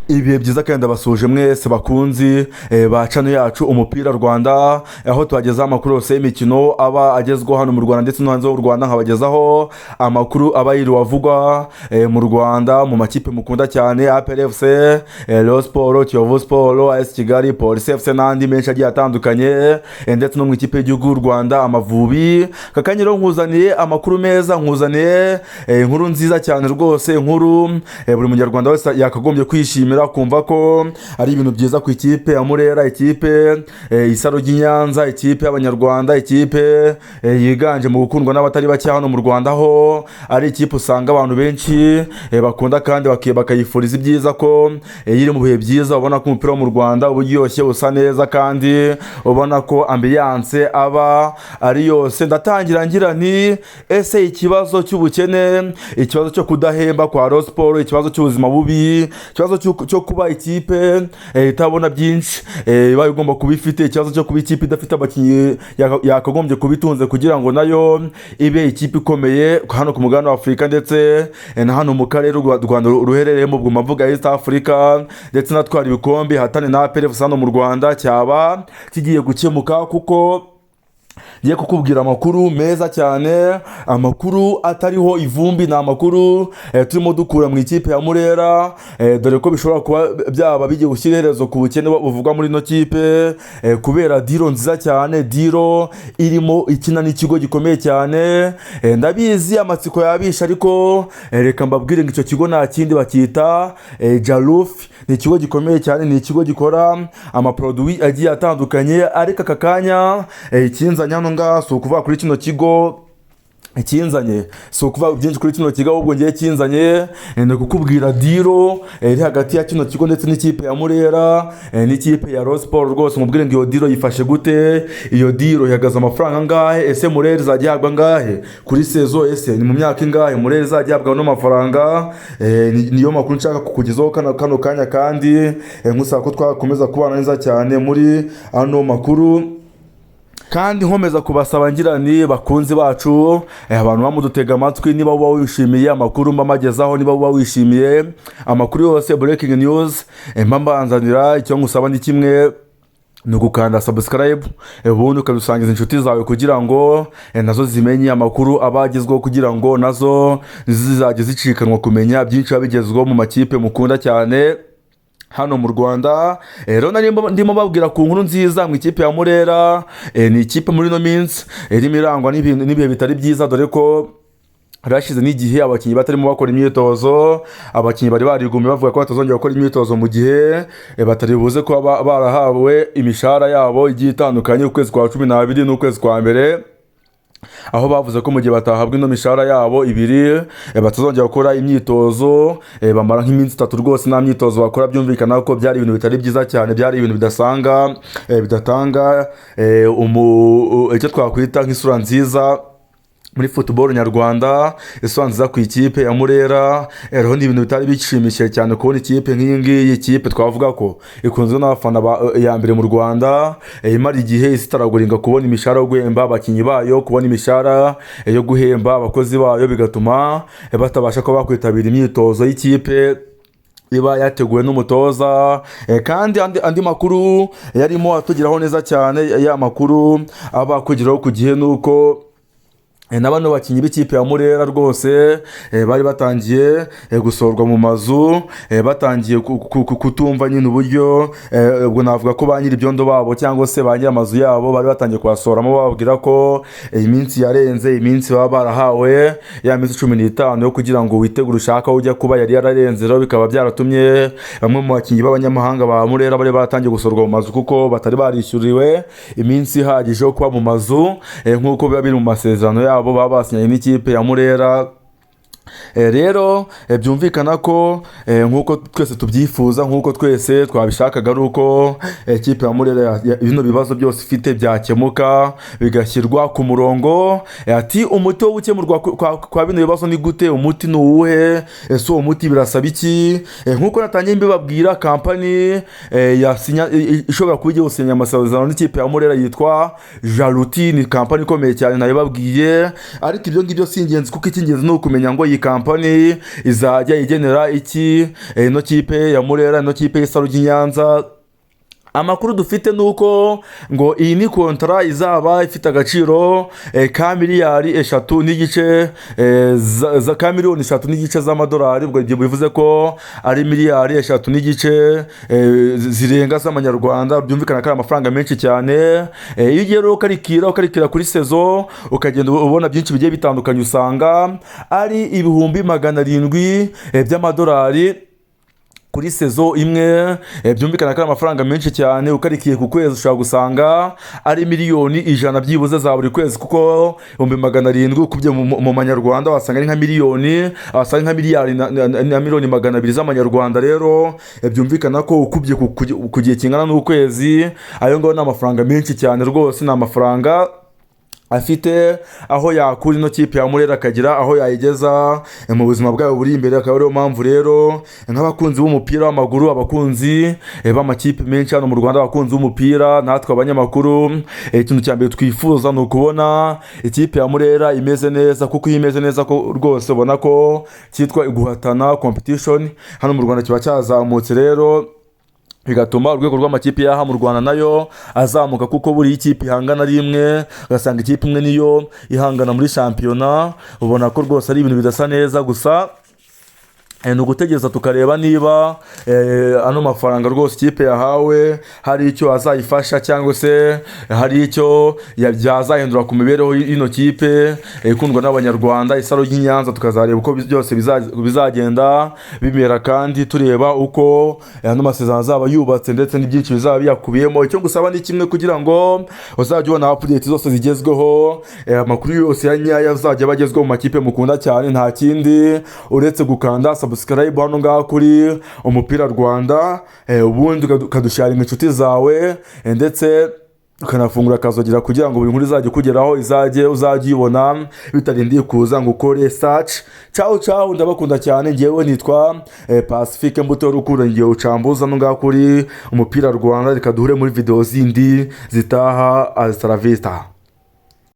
ibihe byiza kandi abasuje mwese bakunzi ba channel yacu umupira Rwanda, aho twagezaho amakuru yose y'imikino aba agezweho hano mu Rwanda ndetse no hanze y'u Rwanda. Nkabagezaho amakuru aba yiri wavugwa mu Rwanda mu makipe mukunda cyane: APR FC, Rayon Sport, Kiyovu Sport, AS Kigali, Police FC n'andi menshi agiye atandukanye, ndetse no mu ikipe y'igihugu y'u Rwanda Amavubi. Kakanyiro nkuzaniye amakuru meza, nkuzaniye inkuru nziza cyane rwose, inkuru buri munyarwanda wese yakagombye kwishimira kumva ko ari ibintu byiza ku ikipe ya Murera, ikipe Isaro ry'Inyanza, ikipe y'Abanyarwanda, ikipe yiganje mu gukundwa n'abatari bake hano mu Rwanda, ho ari ikipe usanga abantu benshi bakunda kandi bakayifuriza ibyiza ko iri mu bihe byiza. Ubona ko umupira wo mu Rwanda uba uryoshye, usa neza, kandi ubona ko ambiance aba ari yose. Ndatangira ngira nti ese ikibazo cy'ubukene, ikibazo cyo kudahemba kwa Rayon Sport, ikibazo cy'ubuzima bubi, ikibazo cyo kuba ikipe itabona byinshi iba igomba kuba ifite, ikibazo cyo kuba ikipe idafite abakinnyi yakagombye kubitunze kugira ngo nayo ibe ikipe ikomeye hano ku mugabane wa Afurika ndetse na hano mu karere u Rwanda ruherereyemo, ubwo mavuga East Africa, ndetse natwara ibikombe hatane na APR FC hano mu Rwanda, cyaba kigiye gukemuka. Kuko ngiye kukubwira amakuru meza cyane, amakuru atariho ivumbi, ni amakuru turimo dukura mu ikipe ya Murera, dore ko bishobora kuba byaba bigiye gushyira iherezo ku bukene buvugwa muri ino kipe, kubera diro nziza cyane, diro irimo ikina n'ikigo gikomeye cyane. Ndabizi amatsiko yabisha, ariko reka mbabwire ngo icyo kigo nta kindi bakita Jarufi. Ni ikigo gikomeye cyane, ni ikigo gikora amaproduwi agiye atandukanye, ariko aka kanya ikinzanye hano ngaha si ukuvuga kuri kino kigo, ikinzanye si ukuvuga byinshi kuri kino kigo, ahubwo ngiye kinzanye ni kukubwira diro iri hagati ya kino kigo ndetse n'ikipe ya Murera n'ikipe ya Rayon Sport. Rwose mubwire ngo iyo diro yifashe gute, iyo diro ihagaze amafaranga ngahe, ese Murera izajya ihabwa ngahe kuri sezo, ese ni mu myaka ingahe Murera izajya ihabwa no mafaranga. Niyo makuru nshaka kukugezaho kano kanya, kandi nkusaba ko twakomeza kubana neza cyane muri ano makuru, kandi nkomeza kubasaba ngira ni bakunzi bacu, abantu bamudutega amatwi, niba uba wishimiye amakuru mbamagezaho, niba uba wishimiye amakuru yose breaking news mbambanzanira, icyo ngusaba ni kimwe, ni ugukanda subscribe, ubundi ukadusangiza inshuti zawe kugira ngo nazo zimenye amakuru abagezweho, kugira ngo nazo zizajye zicikanwa kumenya byinshi babigezweho mu makipe mukunda cyane hano mu Rwanda. Rero ndimo babwira ku nkuru nziza mu ikipe ya Murera. Ni ikipe muri no minsi irimo irangwa n'ibihe bitari byiza, dore ko rashize n'igihe abakinnyi batarimo bakora imyitozo, abakinnyi bari barigumiye bavuga ko batazongera gukora imyitozo mu gihe batari buze kuba barahawe imishahara yabo igiye itandukanye, ukwezi kwa 12 n'ukwezi kwa mbere, aho bavuze ko mu gihe batahabwa ino mishahara yabo ibiri batazongera gukora imyitozo, bamara nk'iminsi 3 rwose nta myitozo bakora. Byumvikana ko byari ibintu bitari byiza cyane, byari ibintu bidatanga icyo twakwita nk'isura nziza muri football nyarwanda, isura nziza ku ikipe ya Murera. Rero ni ibintu bitari bishimishije cyane kubona ikipe nk'iyi ngiyi, ikipe twavuga ko ikunzwe n'abafana ya mbere mu Rwanda, imara igihe isitaraguringa kubona imishahara yo guhemba abakinnyi bayo, kubona imishahara yo guhemba abakozi bayo, bigatuma batabasha ko bakwitabira imyitozo y'ikipe iba yateguwe n'umutoza. Kandi andi makuru yarimo atugeraho neza cyane, ya makuru aba kugeraho ku gihe, nuko n'abano bakinnyi b'ikipe ya Murera rwose bari batangiye gusorwa mu mazu, batangiye kutumva nyine uburyo, ubwo navuga ko ba nyiri ibyondo babo cyangwa se ba nyiri amazu yabo bari batangiye kuhasoramo, bababwira ko iminsi yarenze, iminsi baba barahawe ya minsi 15 yo kugira ngo witegure ushaka ujya kuba yari yararenze. Rero bikaba byaratumye bamwe mu bakinnyi b'abanyamahanga ba Murera bari batangiye gusorwa mu mazu, kuko batari barishyuriwe iminsi ihagije yo kuba mu mazu nk'uko biba biri mu masezerano abo baba basinyanye n'ikipe ya Murera. Rero byumvikana ko nk'uko twese tubyifuza, nk'uko twese twabishakaga, ari uko ikipe ya Murera bino bibazo byose ifite byakemuka bigashyirwa ku murongo. Ati umuti wo gukemurwa kwa bino bibazo ni gute, umuti ni uwuhe, ese uwo muti birasaba iki? Nk'uko natangiye mbibabwira, kampani ishobora kuba igiye gusinya amasezerano n'ikipe ya Murera yitwa Jaruti, ni kampani ikomeye cyane nabibabwiye, ariko ibyo ngibyo si ingenzi, kuko icy'ingenzi ni ukumenya ngo iyi kampani izajya igenera iki ino kipe ya Murera, ino kipe y'Isaro ry'i Nyanza. Amakuru dufite nuko ngo iyi ni kontara izaba ifite agaciro ka miliyari 3.5 ka miliyoni 3.5 z'amadolari. Ubwo ibyo bivuze ko ari miliyari 3.5 zirenga z'amanyarwanda. Byumvikana ko ari amafaranga menshi cyane. Iyo ugiye rero ukarikira kuri sezo ukagenda ubona byinshi bigiye bitandukanye, usanga ari ibihumbi 700 by'amadolari kuri sezo imwe. Byumvikana ko ari amafaranga menshi cyane. Ukarikiye ku kwezi ushobora gusanga ari miliyoni 100 byibuze za buri kwezi, kuko 700 ukubye mu manyarwanda wasanga ari nka miliyoni, wasanga nka miliyari na miliyoni 200 z'amanyarwanda. Rero byumvikana ko ukubye ku gihe kingana n'ukwezi, ayo ngaho ni amafaranga menshi cyane rwose. Ni amafaranga afite aho yakura ino kipe ya Murera akagira aho yayigeza mu buzima bwayo buri imbere. Akaba ariyo mpamvu rero nk'abakunzi b'umupira w'amaguru, abakunzi b'amakipe menshi hano mu Rwanda, abakunzi b'umupira, natwe abanyamakuru, ikintu cya mbere twifuza ni ukubona ikipe ya Murera imeze neza, kuko iyo imeze neza ko rwose ubona ko cyitwa guhatana competition hano mu Rwanda kiba cyazamutse. Rero bigatuma urwego rw'amakipe yaha mu Rwanda nayo azamuka, kuko buri ikipe ihangana ari imwe, ugasanga ikipe imwe niyo ihangana muri shampiyona. Ubona ko rwose ari ibintu bidasa neza. Gusa ni ugutegereza tukareba niba ano mafaranga rwose ikipe yahawe hari icyo azayifasha, cyangwa se hari icyo byazahindura ku mibereho y'ino kipe ikundwa n'abanyarwanda, Isaro ry'i Nyanza. Tukazareba uko byose bizagenda bimera, kandi tureba uko ano masezerano azaba yubatse ndetse n'ibyinshi bizaba biyakubiyemo. Icyo gusaba ni kimwe, kugira ngo uzajye ubona update zose zigezweho, amakuru yose ya nyayo azajya bagezweho mu makipe mukunda cyane. Nta kindi uretse gukanda subscribe hano ngaha kuri Umupira Rwanda, ubundi ukadusharinga inshuti zawe, ndetse ukanafungura akazogera kugira ngo buri nkuru izajye kugeraho uzajye uyibona bitarindiye kuza ngo ukore search. Ciao, ndabakunda cyane. Ngewe nitwa Pacifique Mbuto Rukundo, ngiye ucambuza hano ngaha kuri Umupira Rwanda. Reka duhure muri video zindi zitaha. Hasta la vista.